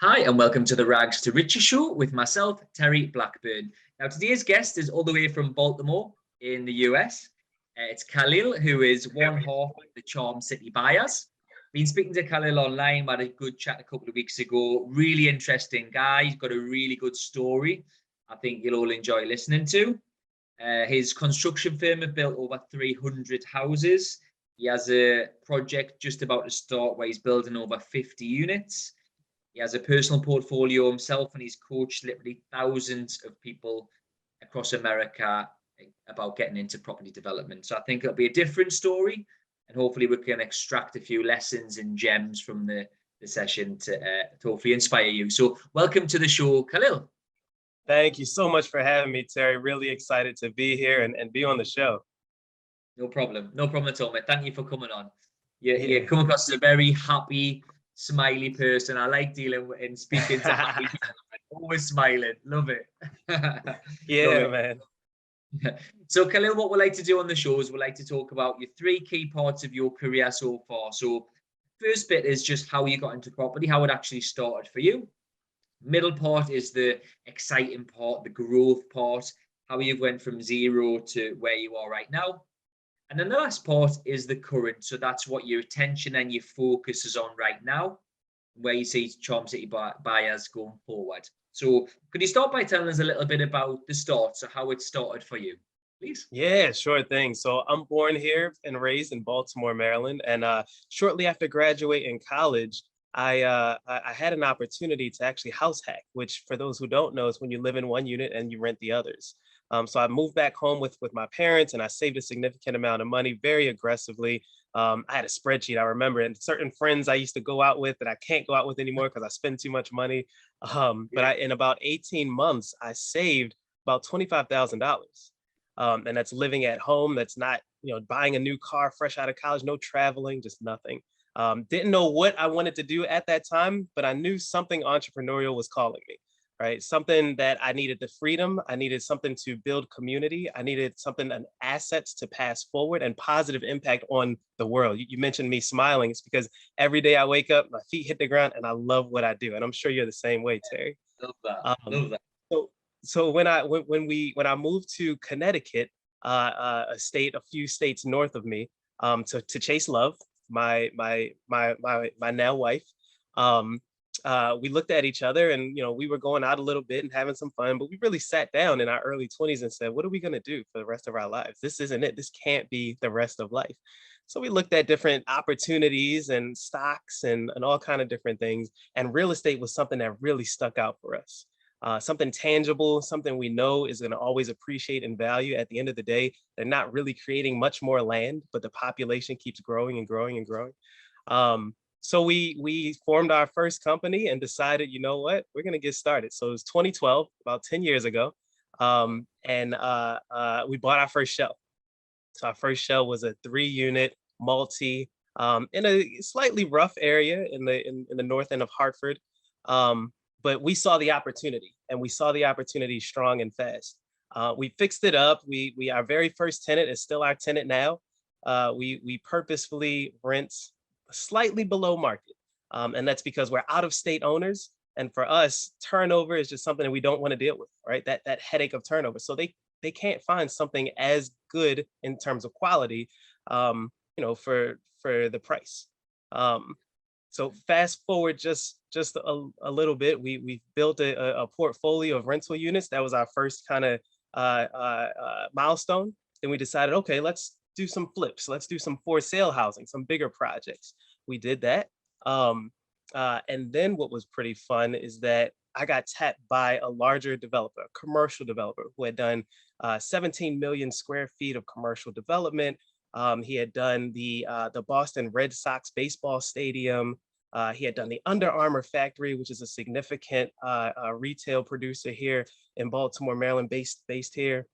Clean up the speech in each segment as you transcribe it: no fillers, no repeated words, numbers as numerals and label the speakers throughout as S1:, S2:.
S1: Hi, and welcome to the Rags to Riches show with myself, Terry Blackburn. Now, today's guest is all the way from Baltimore in the US. It's Khalil, who is one half of the Charm City Buyers. Been speaking to Khalil online, had a good chat a couple of weeks ago. Really interesting guy. He's got a really good story. I think you'll all enjoy listening to. His construction firm have built over 300 houses. He has a project just about to start where he's building over 50 units. He has a personal portfolio himself, and he's coached literally thousands of people across America about getting into property development. So I think it'll be a different story, and hopefully we can extract a few lessons and gems from the session to hopefully inspire you. So welcome to the show, Khalil.
S2: Thank you so much for having me, Terry. Really excited to be here and be on the show.
S1: No problem. No problem at all, mate. Thank you for coming on. You come across as a very happy, smiley person. I like dealing with and speaking to happy people. Always smiling. Love it.
S2: Yeah, Love it.
S1: Man. So, Khalil, what we like to do on the show is we like to talk about your three key parts of your career so far. So, first bit is just how you got into property, how it actually started for you. Middle part is the exciting part, the growth part, how you went from zero to where you are right now. And then the last part is the current. So that's what your attention and your focus is on right now, where you see Charm City Buyers going forward. So could you start by telling us a little bit about the start, so how it started for you, please?
S2: Yeah, sure thing. So I'm born here and raised in Baltimore, Maryland. And shortly after graduating college, I had an opportunity to actually house hack, which for those who don't know is when you live in one unit and you rent the others. So I moved back home with my parents, and I saved a significant amount of money very aggressively. I had a spreadsheet, I remember, and certain friends I used to go out with that I can't go out with anymore because I spend too much money. But in about 18 months, I saved about $25,000. And that's living at home. That's not, buying a new car fresh out of college, no traveling, just nothing. Didn't know what I wanted to do at that time, but I knew something entrepreneurial was calling me. Right? Something that I needed the freedom. I needed something to build community. I needed something, an assets to pass forward and positive impact on the world. You mentioned me smiling. It's because every day I wake up, my feet hit the ground, and I love what I do. And I'm sure you're the same way, Terry.
S1: Love that. Love that.
S2: So when I moved to Connecticut, a few states north of me, to chase love, my now wife, we looked at each other, and we were going out a little bit and having some fun, but we really sat down in our early 20s and said, what are we going to do for the rest of our lives? This isn't it. This can't be the rest of life. So we looked at different opportunities and stocks and all kind of different things, and real estate was something that really stuck out for us. Something tangible, something we know is going to always appreciate and value. At the end of the day, they're not really creating much more land, but the population keeps growing and growing and growing. So we formed our first company and decided, you know what, we're going to get started. So it was 2012, about 10 years ago. And we bought our first shell. So our first shell was a 3-unit multi in a slightly rough area in the north end of Hartford. But we saw the opportunity, and we saw the opportunity strong and fast. We fixed it up. Our very first tenant is still our tenant now. We purposefully rent slightly below market. And that's because we're out of state owners. And for us, turnover is just something that we don't want to deal with, right? That headache of turnover. So they can't find something as good in terms of quality, for the price. So fast forward just a little bit, we built a portfolio of rental units. That was our first kind of milestone. Then we decided, okay, let's do some flips. Let's do some for sale housing, some bigger projects. We did that. And then what was pretty fun is that I got tapped by a larger developer, a commercial developer who had done 17 million square feet of commercial development. He had done the Boston Red Sox baseball stadium. He had done the Under Armour factory, which is a significant retail producer here in Baltimore, Maryland, based here.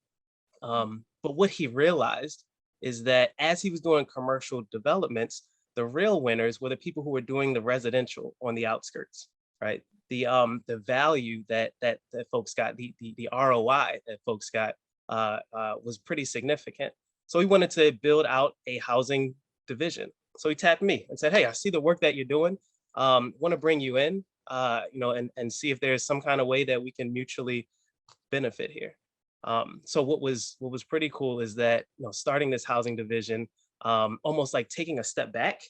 S2: But what he realized is that as he was doing commercial developments, the real winners were the people who were doing the residential on the outskirts, right? The value that folks got, the ROI that folks got was pretty significant. So he wanted to build out a housing division. So he tapped me and said, hey, I see the work that you're doing. Want to bring you in. and see if there's some kind of way that we can mutually benefit here. So what was pretty cool is that, starting this housing division, almost like taking a step back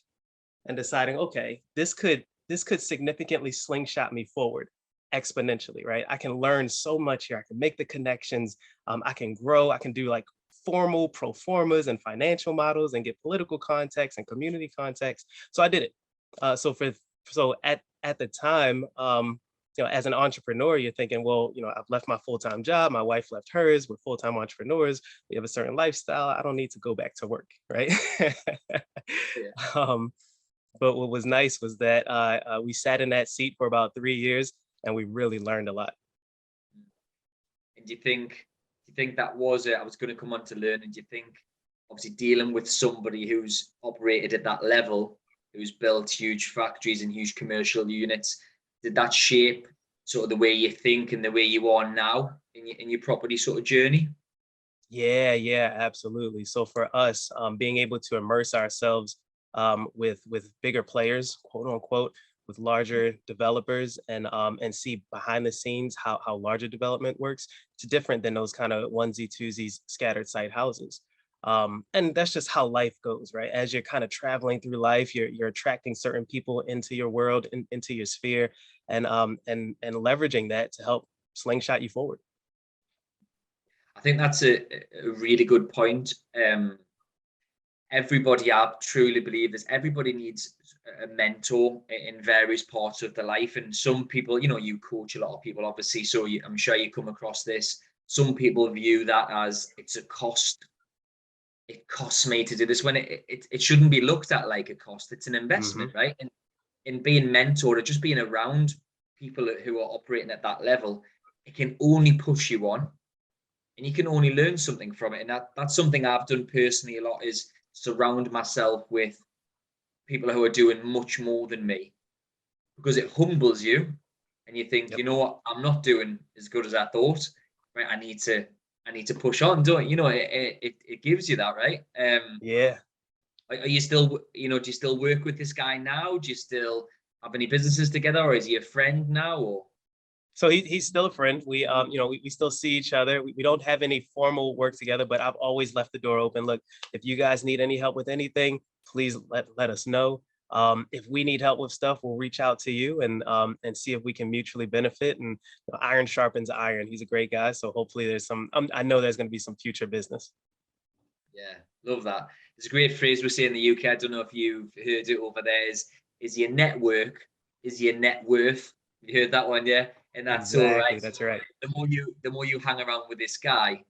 S2: and deciding, okay, this could significantly slingshot me forward exponentially, right? I can learn so much here. I can make the connections. I can grow. I can do like formal pro formas and financial models and get political context and community context. So I did it. So at the time, as an entrepreneur, you're thinking, well, I've left my full-time job, my wife left hers, we're full-time entrepreneurs, we have a certain lifestyle, I don't need to go back to work, right?
S1: Yeah.
S2: um, but what was nice was that we sat in that seat for about 3 years, and we really learned a lot.
S1: And do you think that was it? I was going to come on to learn, and do you think obviously dealing with somebody who's operated at that level, who's built huge factories and huge commercial units, did that shape sort of the way you think and the way you are now in your property sort of journey?
S2: Yeah, absolutely. So for us, being able to immerse ourselves with bigger players, quote unquote, with larger developers, and see behind the scenes how larger development works, it's different than those kind of onesie twosies scattered site houses. And that's just how life goes, right? As you're kind of traveling through life, you're attracting certain people into your world, into your sphere, and leveraging that to help slingshot you forward.
S1: I think that's a really good point. Everybody, I truly believe this, everybody needs a mentor in various parts of their life. And some people, you coach a lot of people, obviously, so I'm sure you come across this. Some people view that as it's a cost. It costs me to do this, when it shouldn't be looked at like a cost. It's an
S2: Hmm.
S1: investment, right? And in being mentored or just being around people who are operating at that level, it can only push you on, and you can only learn something from it. And that's something I've done personally a lot, is surround myself with people who are doing much more than me, because it humbles you, and you think,
S2: Yep.
S1: you know what, I'm not doing as good as I thought, right? I need to push on, don't you know? It gives you that, right?
S2: Yeah.
S1: Are you still, do you still work with this guy now? Do you still have any businesses together, or is he a friend now? Or
S2: So he's still a friend. We still see each other. We don't have any formal work together, but I've always left the door open. Look, if you guys need any help with anything, please let us know. If we need help with stuff, we'll reach out to you and see if we can mutually benefit. And iron sharpens iron. He's a great guy, so hopefully there's some. I know there's going to be some future business.
S1: yeah, love that. There's a great phrase we say in the UK. I don't know if you've heard it over there. Is your network is your net worth? You heard that one, yeah? And that's all
S2: Exactly.
S1: right. So
S2: That's right.
S1: the more you hang around with this guy,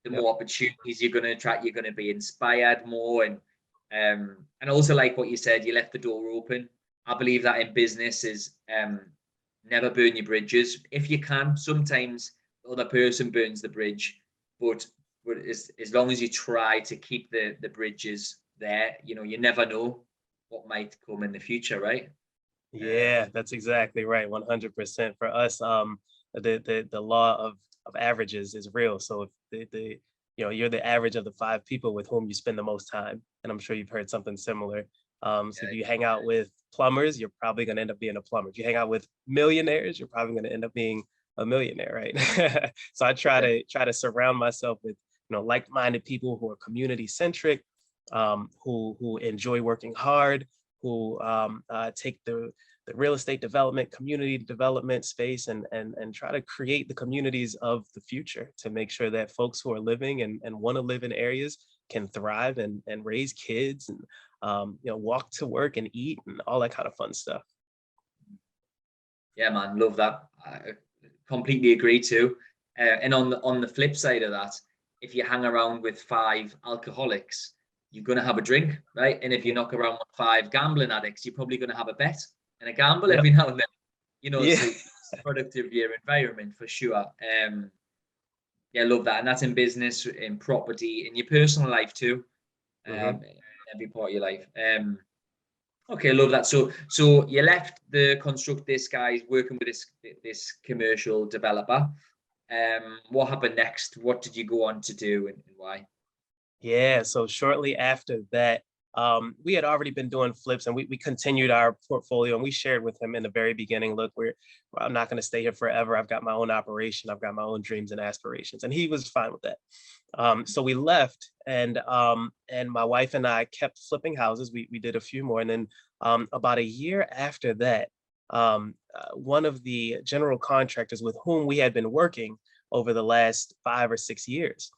S1: the
S2: Yep.
S1: more opportunities you're going to attract. You're going to be inspired more, and also, like what you said, you left the door open. I believe that in business is, never burn your bridges if you can. Sometimes the other person burns the bridge, but as long as you try to keep the bridges there, you never know what might come in the future, right?
S2: Yeah, that's exactly right. 100% for us. The law of averages is real. So if you're the average of the five people with whom you spend the most time, and I'm sure you've heard something similar. So if
S1: Yeah,
S2: you hang out with plumbers, you're probably going to end up being a plumber. If you hang out with millionaires, you're probably going to end up being a millionaire, right? So I try
S1: yeah,
S2: to surround myself with like-minded people who are community centric, who enjoy working hard, who take the real estate development, community development space, and try to create the communities of the future to make sure that folks who are living and want to live in areas can thrive and raise kids and walk to work and eat and all that kind of fun stuff.
S1: yeah, man, love that. I completely agree too. And on the flip side of that, if you hang around with five alcoholics, you're going to have a drink, right? And if you
S2: Yeah.
S1: knock around with five gambling addicts, you're probably going to have a bet and a gamble
S2: Yep.
S1: every now and then.
S2: Yeah.
S1: So it's productive your environment for sure. Yeah, love that, and that's in business, in property, in your personal life too.
S2: Hmm.
S1: In every part of your life. Okay, love that. So you left the construct this guy's working with this commercial developer. What happened next? What did you go on to do, and why?
S2: Yeah, so shortly after that, we had already been doing flips, and we continued our portfolio, and we shared with him in the very beginning, look, I'm not going to stay here forever. I've got my own operation. I've got my own dreams and aspirations. And he was fine with that. So we left, and my wife and I kept flipping houses. We did a few more. And then about a year after that, one of the general contractors with whom we had been working over the last 5 or 6 years,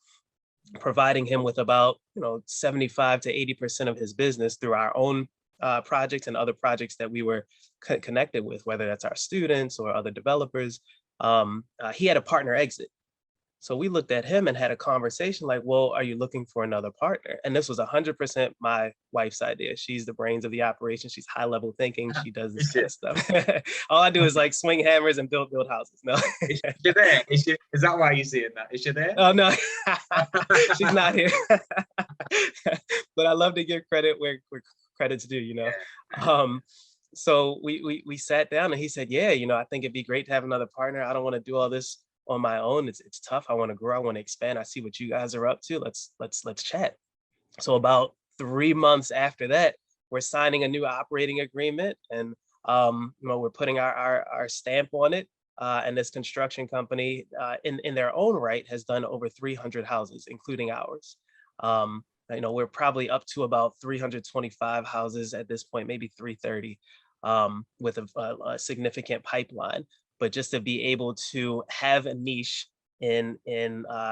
S2: providing him with about 75 to 80% of his business through our own projects and other projects that we were connected with, whether that's our students or other developers. He had a partner exit. So we looked at him and had a conversation like, well, are you looking for another partner? And this was 100% my wife's idea. She's the brains of the operation. She's high level thinking. She does this kind of stuff. All I do is like swing hammers and build houses. No.
S1: Is she there? Is that why you're saying that? Is she there?
S2: Oh, no, she's not here. But I love to give credit where credit's due, So we sat down, and he said, yeah, I think it'd be great to have another partner. I don't want to do all this on my own. It's tough. I want to grow. I want to expand. I see what you guys are up to. Let's chat. So about 3 months after that, we're signing a new operating agreement, and we're putting our stamp on it. And this construction company, in their own right, has done over 300 houses, including ours. We're probably up to about 325 houses at this point, maybe 330, with a significant pipeline. But just to be able to have a niche in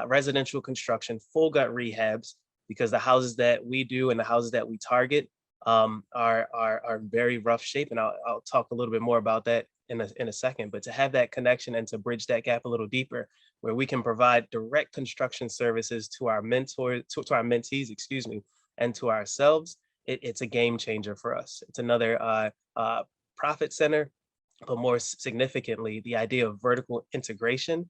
S2: residential construction, full gut rehabs, because the houses that we do and the houses that we target are very rough shape, and I'll talk a little bit more about that in a second. But to have that connection and to bridge that gap a little deeper, where we can provide direct construction services to our mentors, to our mentees, and to ourselves, it's a game changer for us. It's another profit center. But more significantly, the idea of vertical integration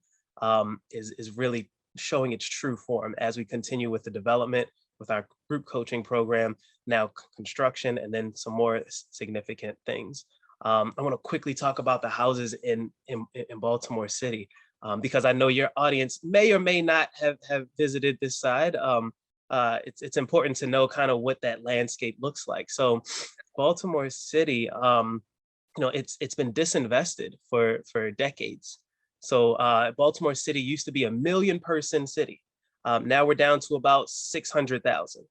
S2: is really showing its true form as we continue with the development, with our group coaching program, now construction, and then some more significant things. I want to quickly talk about the houses in Baltimore City, because I know your audience may or may not have visited this side. It's important to know kind of what that landscape looks like. So Baltimore City, it's been disinvested for decades. So Baltimore City used to be a 1 million person city. Now we're down to about 600,000.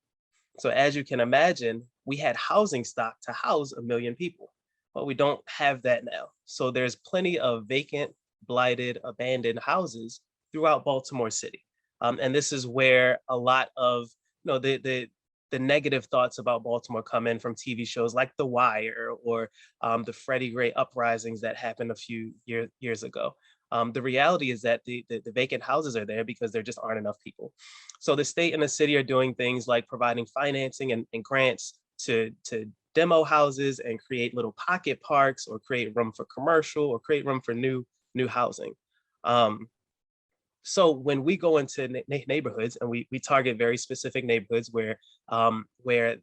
S2: So as you can imagine, we had housing stock to house 1 million people, but we don't have that now. So there's plenty of vacant, blighted, abandoned houses throughout Baltimore City. And this is where a lot of the negative thoughts about Baltimore come in from TV shows like The Wire or the Freddie Gray uprisings that happened a few years ago. The reality is that the vacant houses are there because there just aren't enough people. So the state and the city are doing things like providing financing and grants to demo houses and create little pocket parks, or create room for commercial, or create room for new housing. So when we go into neighborhoods, and we target very specific neighborhoods where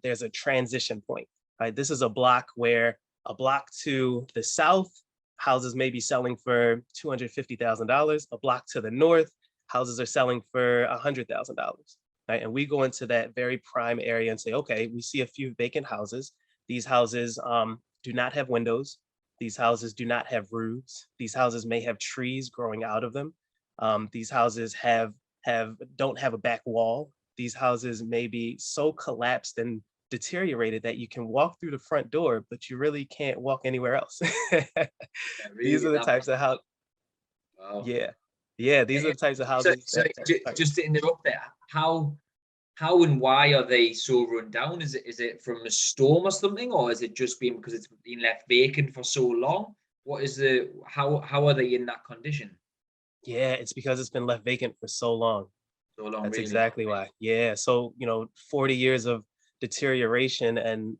S2: there's a transition point, right? This is a block where a block to the south, houses may be selling for $250,000. A block to the north, houses are selling for $100,000, right? And we go into that very prime area and say, okay, we see a few vacant houses. These houses do not have windows. These houses do not have roofs. These houses may have trees growing out of them. These houses don't have a back wall. These houses may be so collapsed and deteriorated that you can walk through the front door, but you really can't walk anywhere else. These are the types of houses. Wow. Yeah. These are the types of houses.
S1: So just to interrupt there, how and why are they so run down? Is it from a storm or something, or is it just been because it's been left vacant for so long? What is how are they in that condition?
S2: Yeah, it's because it's been left vacant for so long. That's really exactly why. Yeah. So, 40 years of deterioration and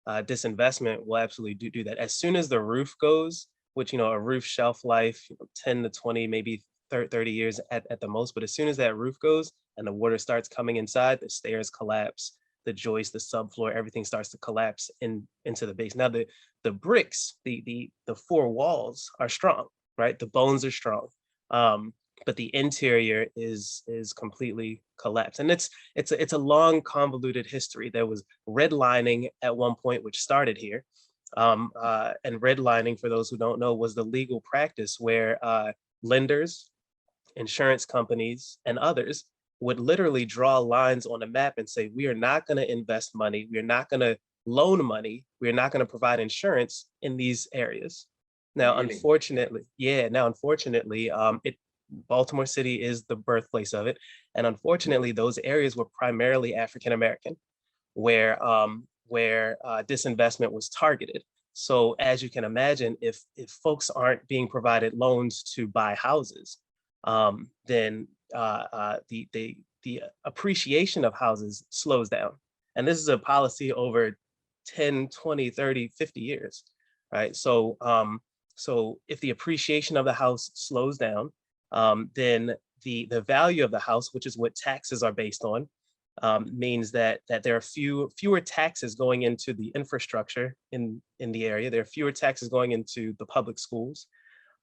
S2: disinvestment will absolutely do that. As soon as the roof goes, which, a roof shelf life, 10 to 20, maybe 30 years at the most. But as soon as that roof goes and the water starts coming inside, the stairs collapse, the joist, the subfloor, everything starts to collapse into the base. Now the bricks, the four walls are strong, right? The bones are strong. but the interior is completely collapsed. And it's a long, convoluted history. There was redlining at one point, which started here. And redlining, for those who don't know, was the legal practice where lenders, insurance companies, and others would literally draw lines on a map and say, we are not going to invest money, we are not going to loan money, we are not going to provide insurance in these areas. Now,
S1: Really?
S2: unfortunately, it Baltimore City is the birthplace of it, and unfortunately, those areas were primarily African American, where disinvestment was targeted. So, as you can imagine, if folks aren't being provided loans to buy houses, then the appreciation of houses slows down. And this is a policy over 10, 20, 30, 50 years, right? So if the appreciation of the house slows down, then the value of the house, which is what taxes are based on, means that there are fewer taxes going into the infrastructure in the area. There are fewer taxes going into the public schools.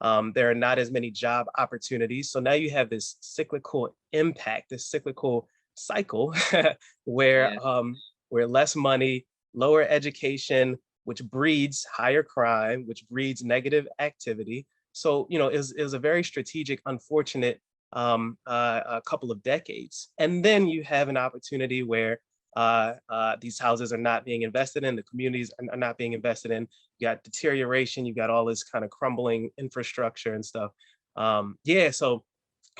S2: There are not as many job opportunities. So now you have this cyclical impact, this cyclical cycle where
S1: Yeah.
S2: where less money, lower education, which breeds higher crime, which breeds negative activity. So, it was a very strategic, unfortunate a couple of decades. And then you have an opportunity where these houses are not being invested in, the communities are not being invested in. You got deterioration, you got all this kind of crumbling infrastructure and stuff. Yeah, so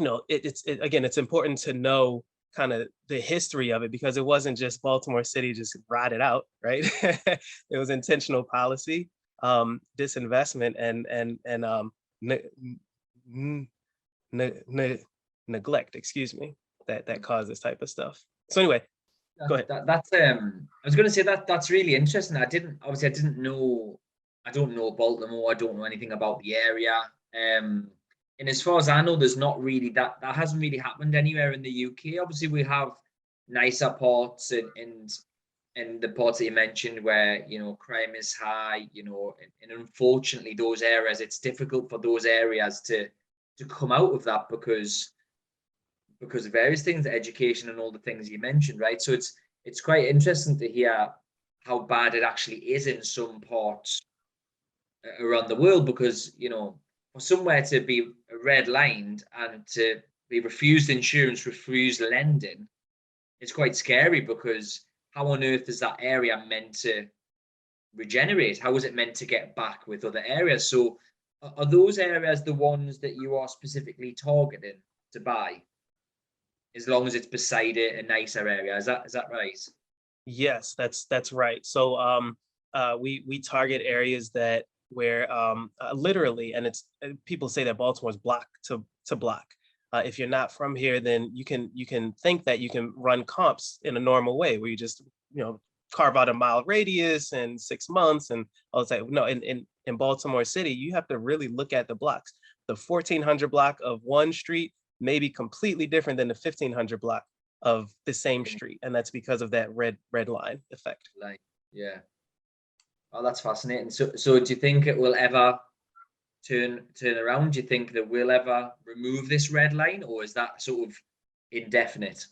S2: again, it's important to know kind of the history of it, because it wasn't just Baltimore City just rotted out, right? It was intentional policy, disinvestment, and neglect, excuse me, that caused this type of stuff. So anyway, go ahead.
S1: That's I was going to say that's really interesting. I didn't know. I don't know Baltimore. I don't know anything about the area. And as far as I know, there's not really that hasn't really happened anywhere in the UK. Obviously, we have nicer parts and the parts that you mentioned where crime is high. And unfortunately, those areas, it's difficult for those areas to come out of that because of various things, education and all the things you mentioned, right? So it's quite interesting to hear how bad it actually is in some parts around the world, because for somewhere to be redlined and to be refused insurance, refused lending, it's quite scary, because how on earth is that area meant to regenerate? How is it meant to get back with other areas? So are those areas the ones that you are specifically targeting to buy, as long as it's beside a nicer area? Is that right?
S2: Yes, that's right. So we target areas that where literally, and it's people say that Baltimore's block to block. If you're not from here, then you can think that you can run comps in a normal way, where you just carve out a mile radius in 6 months, and I was like, no, in Baltimore City, you have to really look at the blocks. The 1400 block of one street may be completely different than the 1500 block of the same street, and that's because of that red line effect.
S1: Like, yeah. Oh, that's fascinating. So do you think it will ever turn around? Do you think that we'll ever remove this red line, or is that sort of indefinite?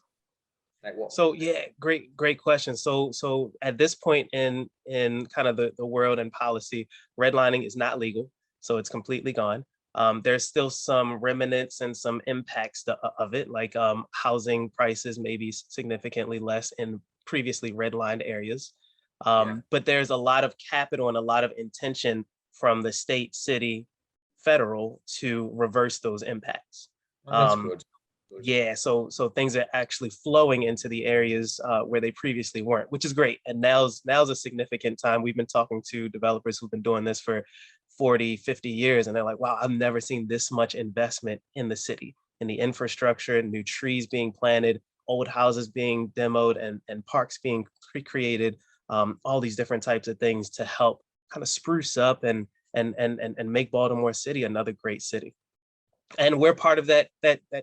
S1: Like what?
S2: So yeah, great question. So at this point in kind of the world and policy, redlining is not legal, so it's completely gone. There's still some remnants and some impacts of it, like housing prices may be significantly less in previously redlined areas. But there's a lot of capital and a lot of intention from the state, city, federal to reverse those impacts.
S1: Oh, that's good.
S2: Yeah, so things are actually flowing into the areas where they previously weren't, which is great. And now's a significant time. We've been talking to developers who've been doing this for 40, 50 years, and they're like, wow, I've never seen this much investment in the city, in the infrastructure, new trees being planted, old houses being demoed, and parks being created, all these different types of things to help kind of spruce up and make Baltimore City another great city. And we're part of that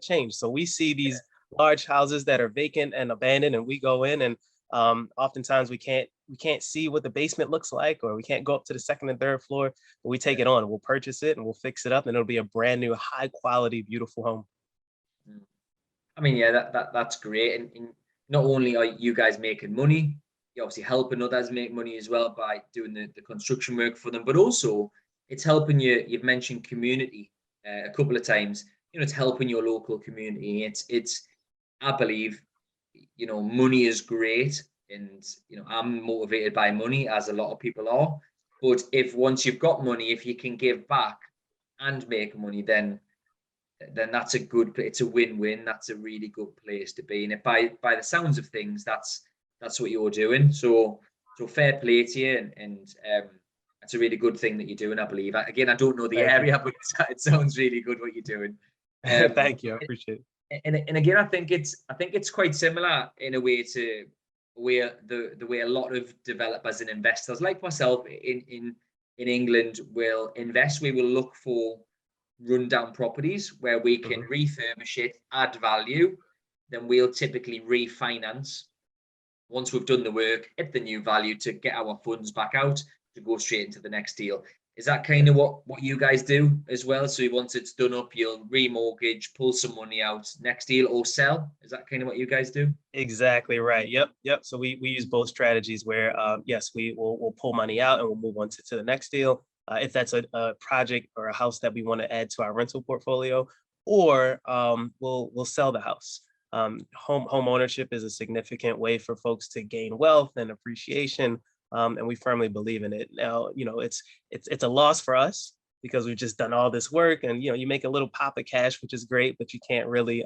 S2: change. So we see these large houses that are vacant and abandoned, and we go in, and oftentimes we can't see what the basement looks like, or we can't go up to the second and third floor, but we take it on, and we'll purchase it and we'll fix it up, and it'll be a brand new, high quality, beautiful home.
S1: I mean, yeah, that's great. And not only are you guys making money, you're obviously helping others make money as well by doing the construction work for them, but also it's helping you. You've mentioned community a couple of times. It's helping your local community. It's I believe, money is great, and I'm motivated by money, as a lot of people are. But if once you've got money, if you can give back and make money, then that's a good, it's a win-win. That's a really good place to be. And if by the sounds of things, that's what you're doing. So fair play to you, and that's a really good thing that you're doing, I believe. Again, I don't know the
S2: Thank you.
S1: area, but it sounds really good what you're doing.
S2: Thank you. I appreciate it.
S1: And again, I think it's quite similar in a way to where the way a lot of developers and investors like myself in England will invest. We will look for rundown properties where we can refurbish it, add value. Then we'll typically refinance once we've done the work at the new value to get our funds back out to go straight into the next deal. Is that kind of what you guys do as well? So once it's done up, you'll remortgage, pull some money out, next deal, or sell? Is that kind of what you guys do?
S2: Exactly right. Yep. So we use both strategies where, yes, we'll pull money out and we'll move on to the next deal. If that's a project or a house that we want to add to our rental portfolio, or we'll sell the house. Home ownership is a significant way for folks to gain wealth and appreciation, and we firmly believe in it. Now, it's a loss for us because we've just done all this work, and you make a little pop of cash, which is great, but you can't really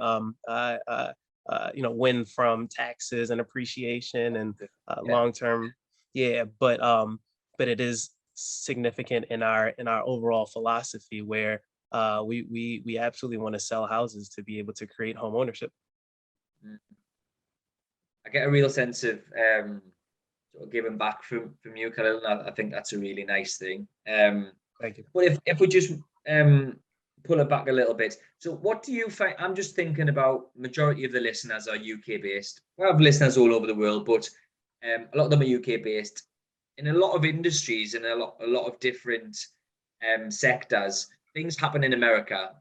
S2: win from taxes and appreciation and long term. Yeah, but it is significant in our overall philosophy where we absolutely want to sell houses to be able to create home ownership.
S1: I get a real sense of sort of giving back from you, Khalil. I think that's a really nice thing.
S2: Thank you.
S1: But if we just pull it back a little bit, so what do you find? I'm just thinking about majority of the listeners are UK based. We have listeners all over the world, but a lot of them are UK based. In a lot of industries and a lot of different sectors, things happen in America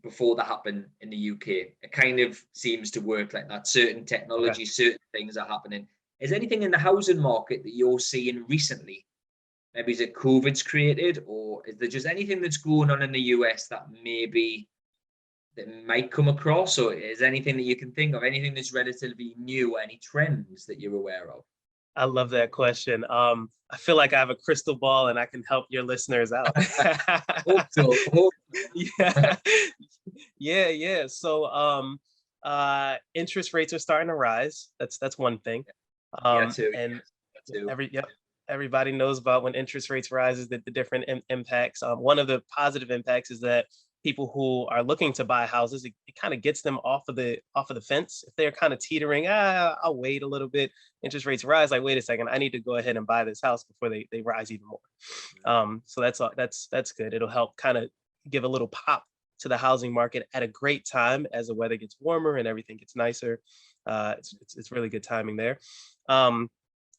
S1: before they happen in the UK. It kind of seems to work like that. Certain technology, certain things are happening. Is anything in the housing market that you're seeing recently? Maybe is it COVID's created, or is there just anything that's going on in the US that might come across, or is anything that you can think of, anything that's relatively new, any trends that you're aware of?
S2: I love that question. I feel like I have a crystal ball and I can help your listeners out.
S1: Hope so.
S2: Yeah. Yeah. So interest rates are starting to rise. That's one thing.
S1: Too.
S2: And
S1: Too.
S2: everybody knows about when interest rates rises, the different impacts. One of the positive impacts is that people who are looking to buy houses, it kind of gets them off of the fence. If they're kind of teetering, I'll wait a little bit. Interest rates rise, like, wait a second, I need to go ahead and buy this house before they rise even more. So that's good. It'll help kind of give a little pop to the housing market at a great time as the weather gets warmer and everything gets nicer. It's really good timing there.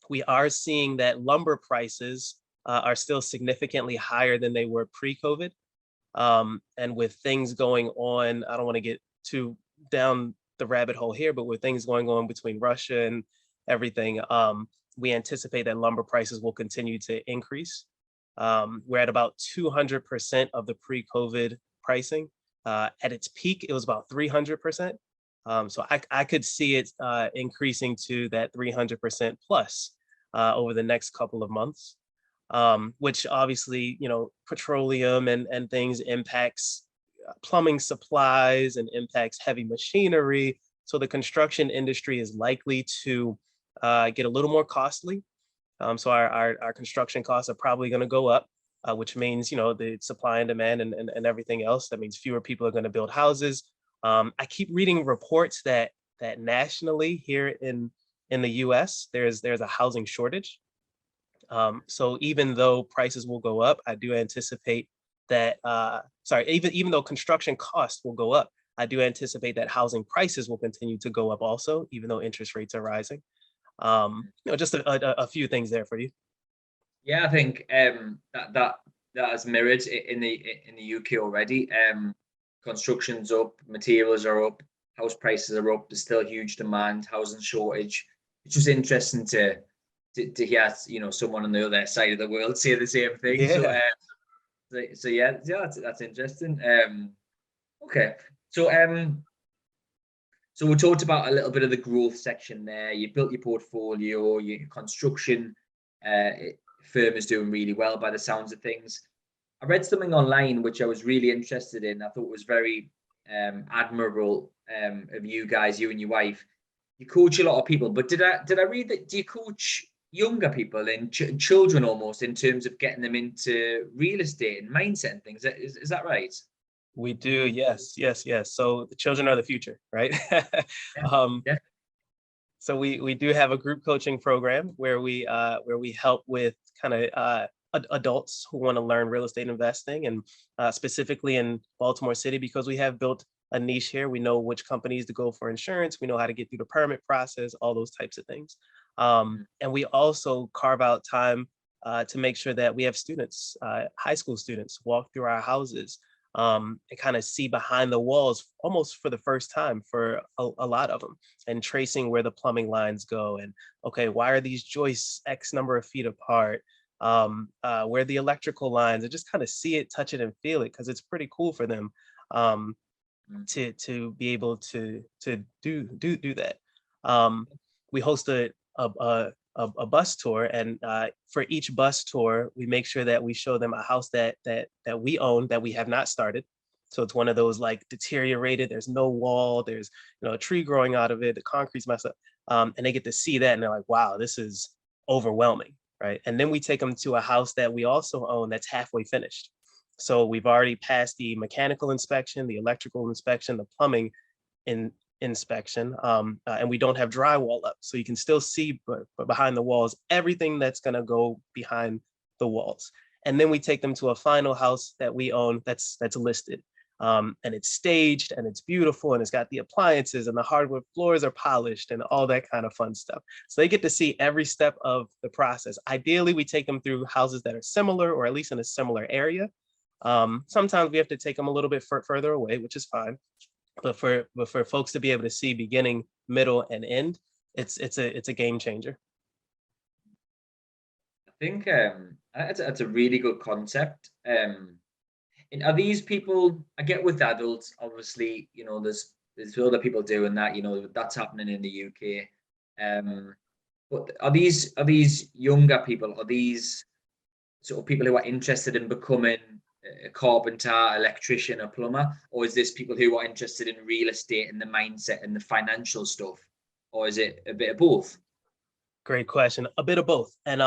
S2: We are seeing that lumber prices are still significantly higher than they were pre-COVID. And with things going on, I don't want to get too down the rabbit hole here, but with things going on between Russia and everything, we anticipate that lumber prices will continue to increase. We're at about 200% of the pre-COVID pricing. At its peak, it was about 300%. So I could see it increasing to that 300% plus over the next couple of months, which obviously, petroleum and things impacts plumbing supplies and impacts heavy machinery. So the construction industry is likely to get a little more costly. So our construction costs are probably going to go up, which means, the supply and demand and everything else. That means fewer people are going to build houses. I keep reading reports that nationally here in the US, there's a housing shortage. So even though prices will go up, I do anticipate that, even though construction costs will go up, I do anticipate that housing prices will continue to go up also, even though interest rates are rising. Just a few things there for you.
S1: Yeah, I think that has mirrored in the UK already. Construction's up, materials are up, house prices are up. There's still huge demand, housing shortage. It's just interesting to hear, you know, someone on the other side of the world say the same thing.
S2: Yeah.
S1: So yeah, that's interesting. Okay, so so we talked about a little bit of the growth section there. You built your portfolio, your construction uh, firm is doing really well by the sounds of things. I read something online which I was really interested in. I thought was very admirable of you guys, you and your wife. You coach a lot of people, but did I read that? Do you coach younger people and children almost in terms of getting them into real estate and mindset and things? Is that right?
S2: We do. Yes, yes, yes. So the children are the future, right?
S1: Yeah,
S2: um,
S1: yeah.
S2: so we do have a group coaching program where we help with kind of adults who want to learn real estate investing, and specifically in Baltimore City, because we have built a niche here. We know which companies to go for insurance. We know how to get through the permit process, all those types of things. And we also carve out time to make sure that we have students, high school students, walk through our houses and kind of see behind the walls almost for the first time for a lot of them, and tracing where the plumbing lines go, and okay, why are these joists X number of feet apart, where the electrical lines, and just kind of see it, touch it, and feel it, because it's pretty cool for them um,
S1: Mm.
S2: to be able to do that. Um, we host a bus tour, and for each bus tour, we make sure that we show them a house that we own, that we have not started. So it's one of those like deteriorated. There's no wall. There's, you know, a tree growing out of it. The concrete's messed up, and they get to see that, and they're like, "Wow, this is overwhelming." Right. And then we take them to a house that we also own that's halfway finished. So we've already passed the mechanical inspection, the electrical inspection, the plumbing inspection, and we don't have drywall up, so you can still see, but behind the walls, everything that's going to go behind the walls. And then we take them to a final house that we own that's listed, and it's staged, and it's beautiful, and it's got the appliances, and the hardwood floors are polished, and all that kind of fun stuff. So they get to see every step of the process. Ideally, we take them through houses that are similar, or at least in a similar area. Sometimes we have to take them a little bit further away, which is fine. But for folks to be able to see beginning, middle, and end, it's a game changer.
S1: I think that's a really good concept. And are these people? I get with adults, obviously, you know, there's other people doing that. You know, that's happening in the UK. But are these younger people? Are these sort of people who are interested in becoming a carpenter, electrician, or plumber, or is this people who are interested in real estate and the mindset and the financial stuff, or is it a bit of both?
S2: Great question. A bit of both, and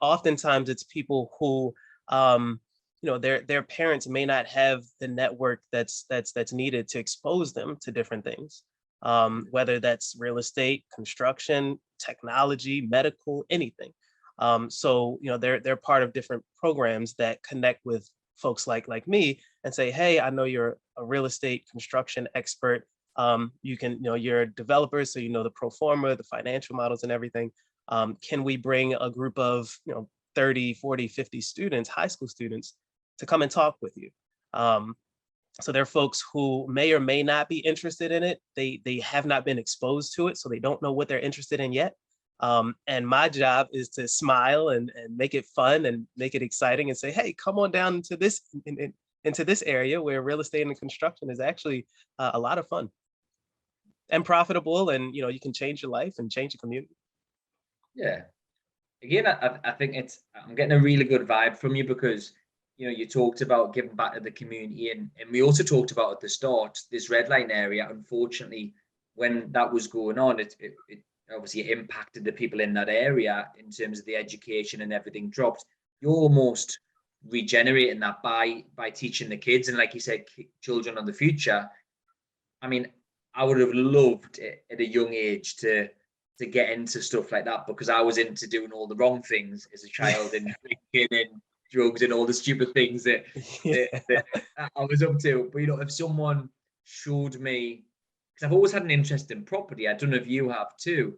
S2: oftentimes it's people who you know, their parents may not have the network that's needed to expose them to different things, whether that's real estate, construction, technology, medical, anything. So you know, they're part of different programs that connect with folks like me and say, hey, I know you're a real estate construction expert. You can, you know, you're a developer, so you know the pro forma, the financial models, and everything. Can we bring a group of, you know, 30, 40, 50 students, high school students, to come and talk with you? So there are folks who may or may not be interested in it. They have not been exposed to it, so they don't know what they're interested in yet. And my job is to smile and make it fun and make it exciting and say, hey, come on down into into this area where real estate and construction is actually a lot of fun and profitable, and you know, you can change your life and change the community.
S1: Yeah. Again, I think I'm getting a really good vibe from you because, you know, you talked about giving back to the community, and we also talked about at the start this red line area. Unfortunately, when that was going on, it obviously impacted the people in that area in terms of the education, and everything dropped. You're almost regenerating that by teaching the kids, and like you said, children of the future. I mean, I would have loved it at a young age to get into stuff like that because I was into doing all the wrong things as a child and drinking and drugs and all the stupid things that I was up to. But you know, if someone showed me, because I've always had an interest in property, I don't know if you have too.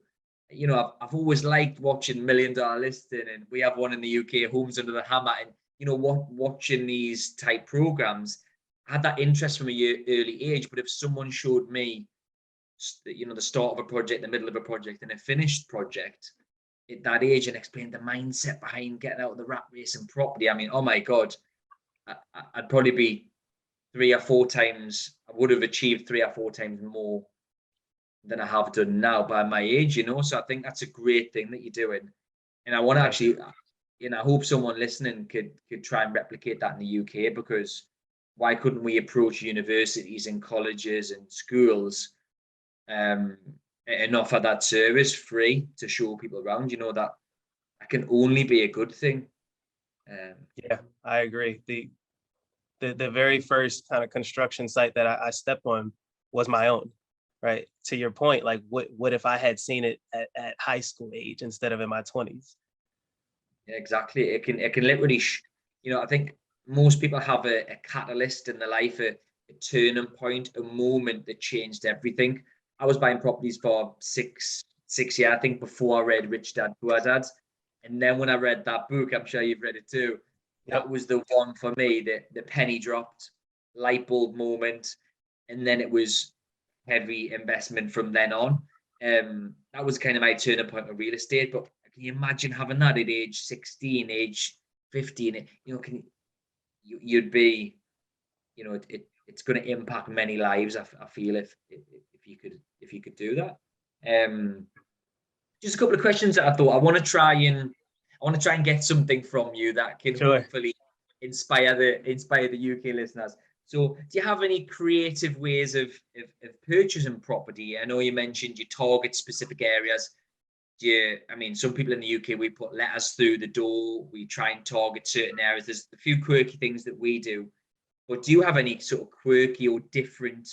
S1: You know, I've always liked watching $1 Million Listing, and we have one in the UK, Homes Under the Hammer, and you know, watching these type programs. I had that interest from a early age, but if someone showed me the start of a project, the middle of a project, and a finished project at that age, and explain the mindset behind getting out of the rat race and property. I mean, oh my God, I'd probably be 3 or 4 times, I would have achieved 3 or 4 times more than I have done now by my age, So I think that's a great thing that you're doing. And I want to actually, I hope someone listening could try and replicate that in the UK, because why couldn't we approach universities and colleges and schools and offer that service free to show people around, that can only be a good thing.
S2: Yeah, I agree. The very first kind of construction site that I stepped on was my own, right? To your point, like what if I had seen it at high school age instead of in my 20s?
S1: Yeah, exactly. It can literally, I think most people have a catalyst in their life, a turning point, a moment that changed everything. I was buying properties for six years, I think, before I read Rich Dad Poor Dad. And then when I read that book, I'm sure you've read it too, that was the one for me, the penny dropped, light bulb moment. And then it was heavy investment from then on. That was kind of my turning point with real estate. But can you imagine having that at age 16, age 15? You'd be, it's going to impact many lives. I feel if you could do that. Just a couple of questions that I thought I want to try and get something from you that can hopefully inspire the UK listeners. So, do you have any creative ways of purchasing property? I know you mentioned you target specific areas. Some people in the UK, we put letters through the door. We try and target certain areas. There's a few quirky things that we do. But do you have any sort of quirky or different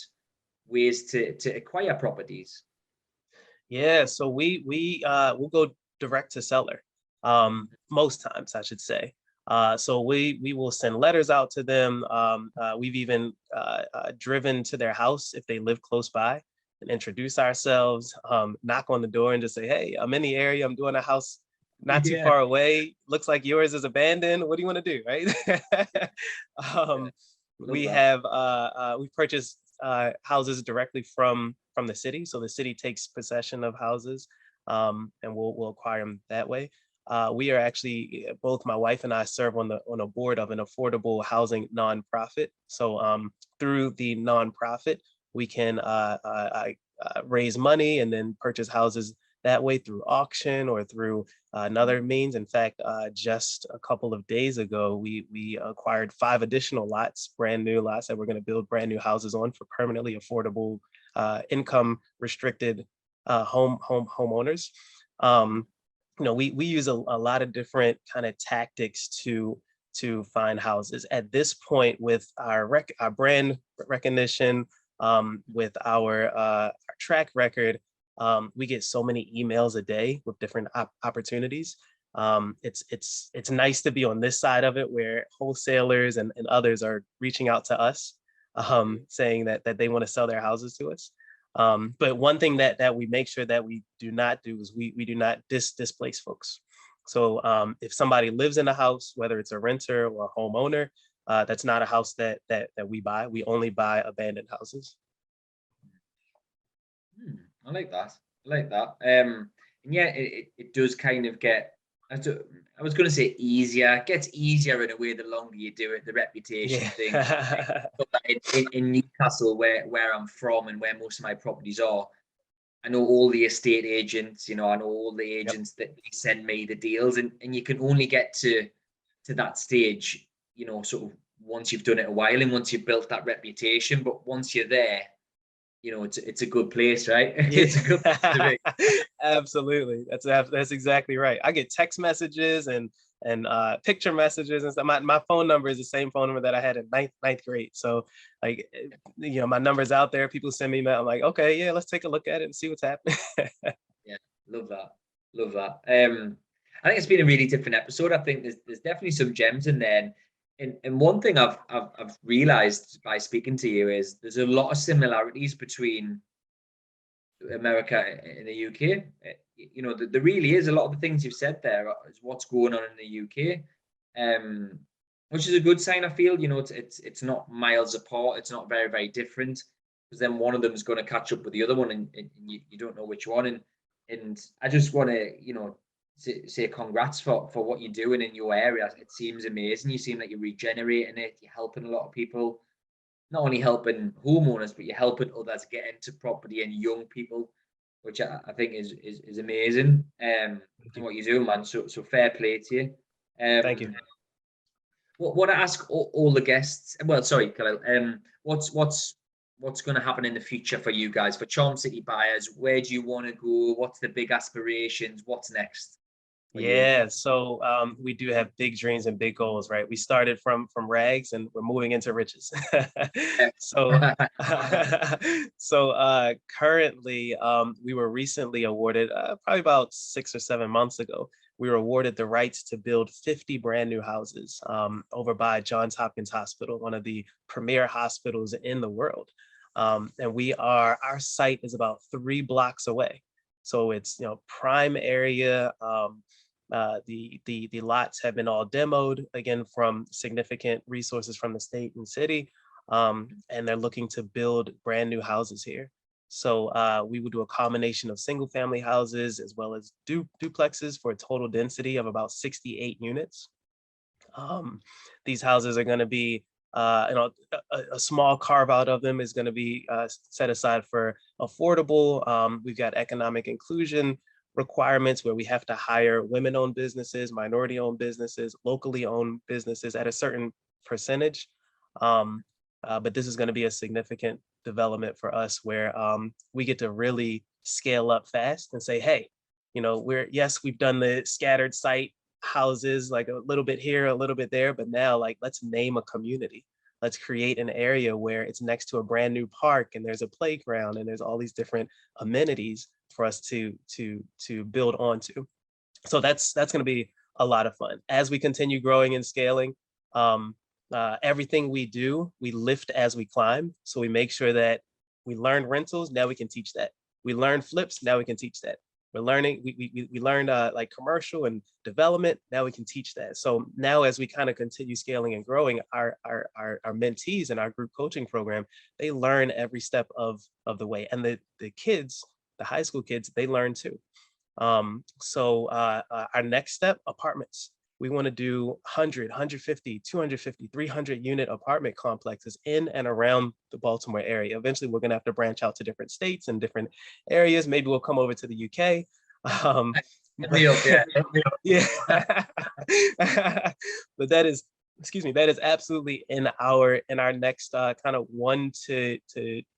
S1: ways to acquire properties?
S2: Yeah, so we'll go direct to seller. Most times, I should say. So we will send letters out to them. We've even driven to their house if they live close by and introduce ourselves, knock on the door and just say, hey, I'm in the area. I'm doing a house not too far away. Looks like yours is abandoned. What do you want to do, right? We've purchased houses directly from the city. So the city takes possession of houses and we'll acquire them that way. We are actually, both my wife and I serve on a board of an affordable housing nonprofit. So through the nonprofit, we can raise money and then purchase houses that way through auction or through another means. In fact, just a couple of days ago, we acquired 5 additional lots, brand new lots that we're going to build brand new houses on for permanently affordable, income restricted homeowners. We use a lot of different kind of tactics to find houses. At this point, with our brand recognition, with our track record, we get so many emails a day with different opportunities. It's nice to be on this side of it, where wholesalers and others are reaching out to us, saying that they want to sell their houses to us. But one thing that we make sure that we do not do is we do not displace folks. So if somebody lives in a house, whether it's a renter or a homeowner, that's not a house that we buy. We only buy abandoned houses.
S1: I like that. And yeah, it does kind of get, I was going to say easier. It gets easier in a way the longer you do it, the reputation thing. In Newcastle, where I'm from and where most of my properties are, I know all the estate agents, I know all the agents that send me the deals, and you can only get to that stage, sort of once you've done it a while and once you've built that reputation. But once you're there, it's a good place, right? It's a good place to be.
S2: Absolutely. That's exactly right. I get text messages and picture messages and stuff. My phone number is the same phone number that I had in ninth grade. So like, my number's out there. People send me email. I'm like, okay, yeah, let's take a look at it and see what's happening.
S1: Yeah, love that. I think it's been a really different episode. I think there's definitely some gems in there. And one thing I've realized by speaking to you is there's a lot of similarities between America and the UK. There really is a lot of the things you've said there is what's going on in the UK, which is a good sign. I feel, it's not miles apart. It's not very, very different. because then one of them is going to catch up with the other one, and you don't know which one. And I just want to, say congrats for what you're doing in your area. It seems amazing. You seem like you're regenerating it. You're helping a lot of people, not only helping homeowners, but you're helping others get into property and young people, which I think is amazing. And what you're doing, man. So fair play to you.
S2: Thank you.
S1: What I ask all the guests. Well, sorry, Khalil. What's going to happen in the future for you guys, for Charm City buyers? Where do you want to go? What's the big aspirations? What's next?
S2: Yeah, so we do have big dreams and big goals, right? We started from rags and we're moving into riches. So currently we were recently awarded probably about 6 or 7 months ago. We were awarded the rights to build 50 brand new houses over by Johns Hopkins Hospital, one of the premier hospitals in the world. And our site is about 3 blocks away. So it's, prime area. The lots have been all demoed, again, from significant resources from the state and city, and they're looking to build brand new houses here. So we would do a combination of single family houses as well as duplexes for a total density of about 68 units. These houses are going to be, a small carve out of them is going to be set aside for affordable. We've got economic inclusion requirements where we have to hire women-owned businesses, minority-owned businesses, locally owned businesses at a certain percentage. But this is going to be a significant development for us where we get to really scale up fast and say, hey, we've done the scattered site houses, like a little bit here, a little bit there, but now let's name a community. Let's create an area where it's next to a brand new park and there's a playground and there's all these different amenities for us to build onto. So that's going to be a lot of fun as we continue growing and scaling. Everything we do, we lift as we climb. So we make sure that we learn rentals. Now we can teach that. We learn flips. Now we can teach that. We're learning. We learned like commercial and development. Now we can teach that. So now as we kind of continue scaling and growing, our mentees in our group coaching program, they learn every step of the way, and the kids, the high school kids, they learn too. So our next step, apartments. We want to do 100, 150, 250, 300 unit apartment complexes in and around the Baltimore area. Eventually, we're going to have to branch out to different states and different areas. Maybe we'll come over to the UK. Yeah. But that is absolutely in our next kind of 1 to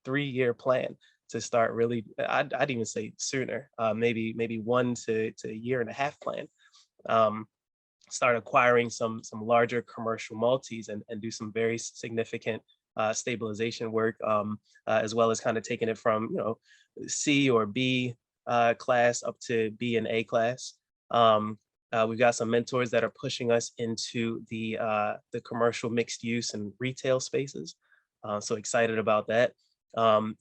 S2: 3 year plan to start really. I'd even say sooner, maybe 1 to a year and a half plan. Start acquiring some larger commercial multis and do some very significant stabilization work, as well as kind of taking it from C or B class up to B and A class. We've got some mentors that are pushing us into the commercial mixed use and retail spaces. So excited about that. And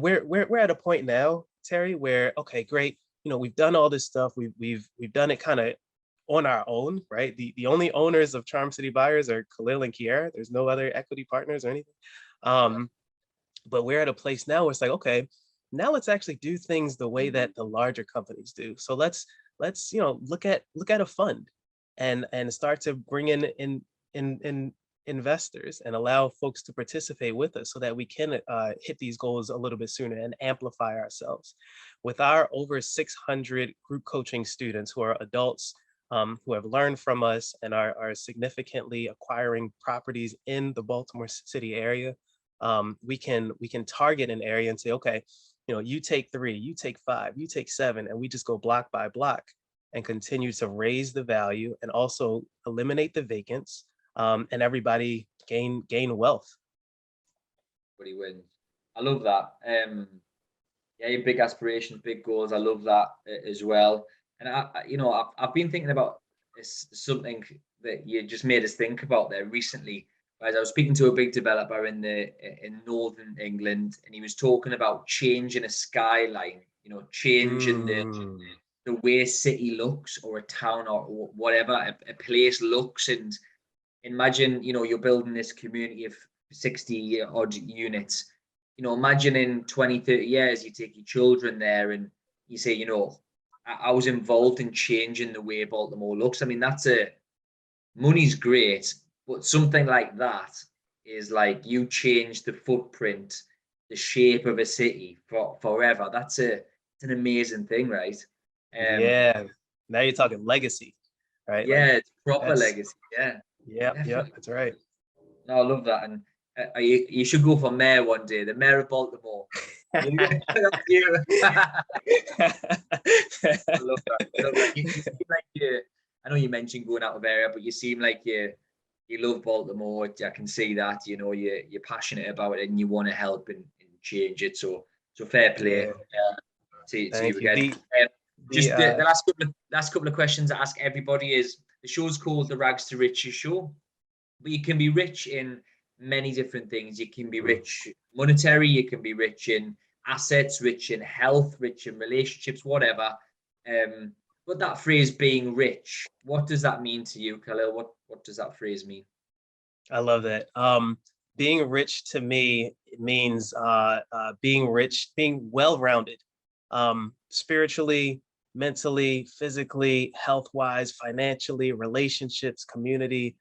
S2: we're at a point now, Terry, where okay, great. We've done all this stuff. We've done it kind of on our own, right? The only owners of Charm City Buyers are Khalil and Kiara. There's no other equity partners or anything. But we're at a place now where it's like, okay, now let's actually do things the way that the larger companies do. So let's look at a fund and start to bring in investors and allow folks to participate with us so that we can hit these goals a little bit sooner and amplify ourselves. With our over 600 group coaching students who are adults, who have learned from us and are significantly acquiring properties in the Baltimore City area, we can target an area and say, okay, you take 3, you take 5, you take 7, and we just go block by block and continue to raise the value and also eliminate the vacants, and everybody gain wealth.
S1: Everybody wins. I love that. Yeah, big aspirations, big goals. I love that as well. And I've been thinking about this, something that you just made us think about there recently. As I was speaking to a big developer in northern England, and he was talking about changing a skyline, changing the way a city looks or a town or whatever a place looks. And imagine, you're building this community of 60 odd units, you know, imagine in 20, 30 years, you take your children there and you say, you know, I was involved in changing the way Baltimore looks. I mean, money's great, but something like that is like you change the footprint, the shape of a city for forever. It's an amazing thing, right?
S2: Yeah. Now you're talking legacy, right?
S1: Yeah,
S2: Like
S1: it's proper
S2: that's
S1: legacy. Yeah,
S2: yeah,
S1: definitely.
S2: that's right.
S1: No, I love that, and you should go for mayor one day, the mayor of Baltimore. That's you. I love that. I love that. You seem like I know you mentioned going out of area, but you seem like you love Baltimore. I can see that. You know, you're passionate about it and you want to help and change it. So fair play
S2: Yeah,
S1: to you
S2: thank you.
S1: again. Um,
S2: The
S1: just the last couple of questions I ask everybody is the show's called the Rags to Riches Show, but you can be rich in many different things. You can be rich monetary, you can be rich in assets, rich in health, rich in relationships, whatever. Um, but that phrase being rich, what does that mean to you, Khalil? What does that phrase mean?
S2: I love that. Being rich to me means being rich, being well-rounded, spiritually, mentally, physically, health-wise, financially, relationships, community,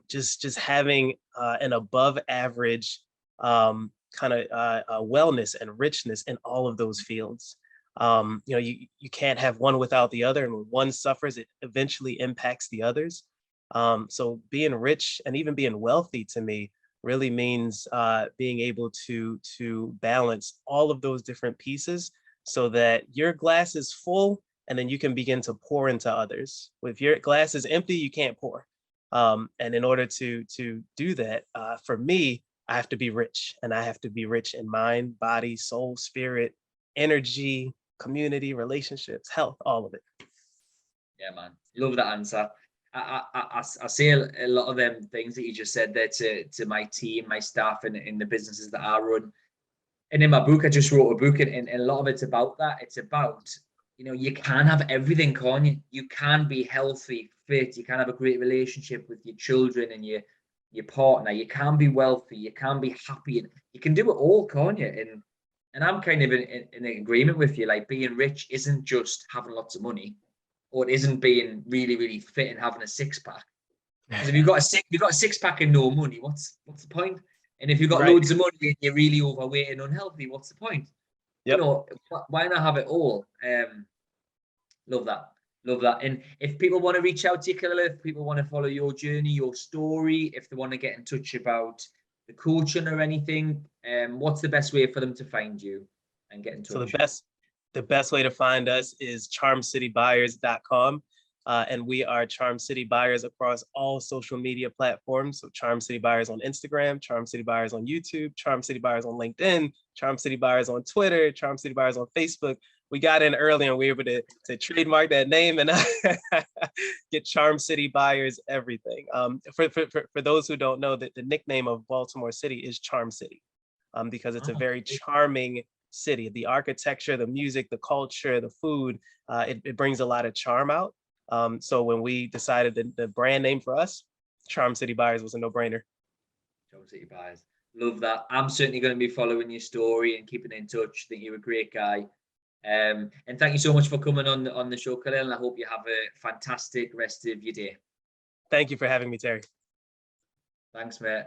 S2: just having an above average kind of wellness and richness in all of those fields. You know, you can't have one without the other, and when one suffers, it eventually impacts the others. So being rich and even being wealthy to me really means being able to balance all of those different pieces so that your glass is full and then you can begin to pour into others. If your glass is empty, you can't pour. And in order to do that, for me, I have to be rich, and I have to be rich in mind, body, soul, spirit, energy, community, relationships, health, all of it.
S1: Yeah, man, love that answer. I say a lot of them things that you just said there to my team, my staff, and in the businesses that I run. And in my book, I just wrote a book, and a lot of it's about that. It's about, you know, you can have everything, can't you? You can be healthy, fit. You can have a great relationship with your children and your partner. You can be wealthy. You can be happy, and you can do it all, can't you? And I'm kind of in agreement with you. Like being rich isn't just having lots of money, or it isn't being really, really fit and having a six pack. Because if you've got a six pack and no money, what's the point? And if you've got
S2: Right.
S1: loads of money and you're really overweight and unhealthy, what's the point? You
S2: Yep.
S1: know, why not have it all? Love that. Love that. And if people want to reach out to you, Khalil, if people want to follow your journey, your story, if they want to get in touch about the coaching or anything, what's the best way for them to find you and get in
S2: So the
S1: touch?
S2: best way to find us is charmcitybuyers.com. And we are Charm City Buyers across all social media platforms. So Charm City Buyers on Instagram, Charm City Buyers on YouTube, Charm City Buyers on LinkedIn, Charm City Buyers on Twitter, Charm City Buyers on Facebook. We got in early and we were able to trademark that name and get Charm City Buyers everything. For those who don't know, that the nickname of Baltimore City is Charm City, because it's a very charming city. The architecture, the music, the culture, the food, it brings a lot of charm out. So when we decided the brand name for us, Charm City Buyers was a no-brainer.
S1: Charm City Buyers. Love that. I'm certainly going to be following your story and keeping in touch. I think you're a great guy. And thank you so much for coming on the show, Khalil. And I hope you have a fantastic rest of your day.
S2: Thank you for having me, Terry.
S1: Thanks, mate.